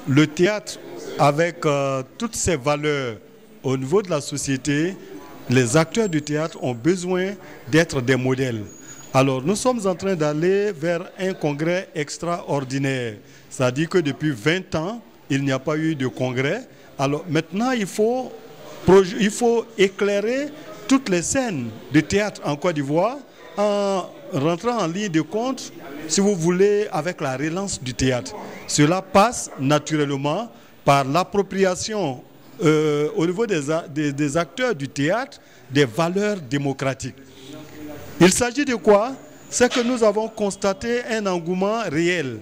le théâtre, avec toutes ses valeurs au niveau de la société, les acteurs du théâtre ont besoin d'être des modèles. Alors, nous sommes en train d'aller vers un congrès extraordinaire. C'est-à-dire que depuis 20 ans, il n'y a pas eu de congrès. Alors, maintenant, il faut éclairer toutes les scènes de théâtre en Côte d'Ivoire en rentrant en ligne de compte, si vous voulez, avec la relance du théâtre. Cela passe naturellement par l'appropriation au niveau des acteurs du théâtre des valeurs démocratiques. Il s'agit de quoi? C'est que nous avons constaté un engouement réel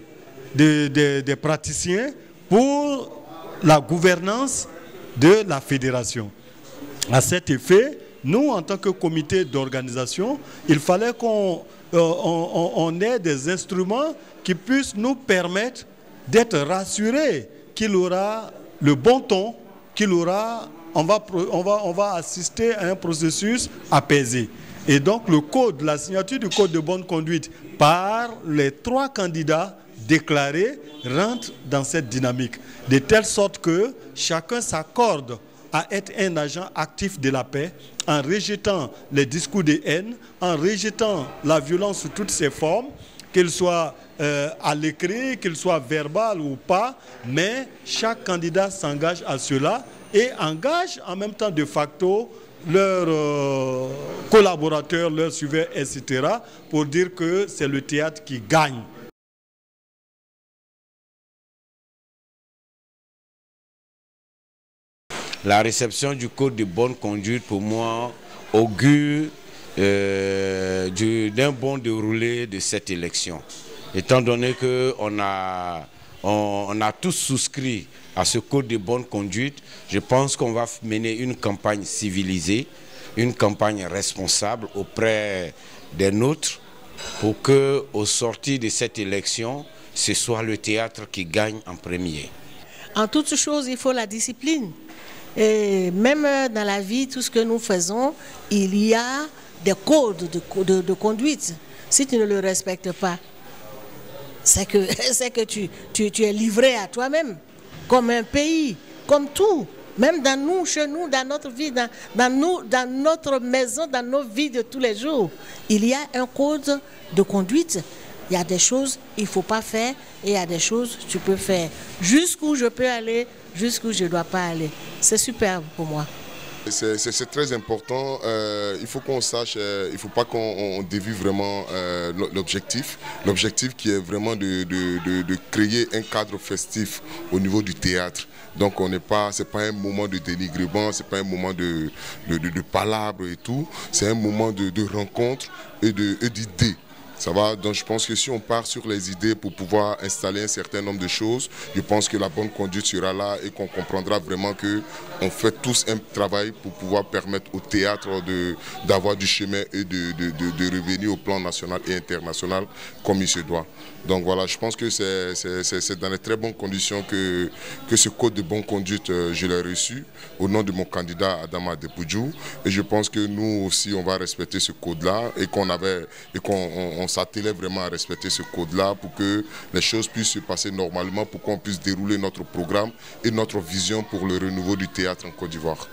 des praticiens pour la gouvernance de la fédération. À cet effet, nous, en tant que comité d'organisation, il fallait qu'on ait des instruments qui puissent nous permettre d'être rassurés qu'il aura le bon ton, on va assister à un processus apaisé. Et donc la signature du code de bonne conduite par les 3 candidats déclarés rentre dans cette dynamique, de telle sorte que chacun s'accorde à être un agent actif de la paix en rejetant les discours de haine, en rejetant la violence sous toutes ses formes, qu'elle soit à l'écrit, qu'elle soit verbale ou pas, mais chaque candidat s'engage à cela et engage en même temps de facto leurs collaborateurs, leurs suiveurs, etc., pour dire que c'est le théâtre qui gagne. La réception du code de bonne conduite, pour moi, augure d'un bon déroulé de cette élection. Étant donné qu'on a tous souscrit à ce code de bonne conduite, je pense qu'on va mener une campagne civilisée, une campagne responsable auprès des nôtres pour qu'au sortir de cette élection, ce soit le théâtre qui gagne en premier. En toute chose, il faut la discipline. Et même dans la vie, tout ce que nous faisons, il y a des codes de conduite. Si tu ne le respectes pas, c'est que tu es livré à toi-même, comme un pays, comme tout. Même dans nous, chez nous, dans notre vie, dans notre maison, dans nos vies de tous les jours, il y a un code de conduite. Il y a des choses qu'il ne faut pas faire et il y a des choses que tu peux faire. Jusqu'où je peux aller, jusqu'où je ne dois pas aller. C'est superbe pour moi. C'est très important, il faut qu'on sache, il ne faut pas qu'on dévie vraiment l'objectif. L'objectif qui est vraiment de créer un cadre festif au niveau du théâtre. Donc ce n'est pas un moment de dénigrement, ce n'est pas un moment de palabres et tout, c'est un moment de rencontre et d'idées. Ça va, donc je pense que si on part sur les idées pour pouvoir installer un certain nombre de choses, je pense que la bonne conduite sera là et qu'on comprendra vraiment qu'on fait tous un travail pour pouvoir permettre au théâtre d'avoir du chemin et de revenir au plan national et international comme il se doit. Donc voilà, je pense que c'est dans les très bonnes conditions que ce code de bonne conduite, je l'ai reçu au nom de mon candidat Adama Depoudiou. Et je pense que nous aussi, on va respecter ce code-là et qu'on s'attelait vraiment à respecter ce code-là pour que les choses puissent se passer normalement, pour qu'on puisse dérouler notre programme et notre vision pour le renouveau du théâtre en Côte d'Ivoire.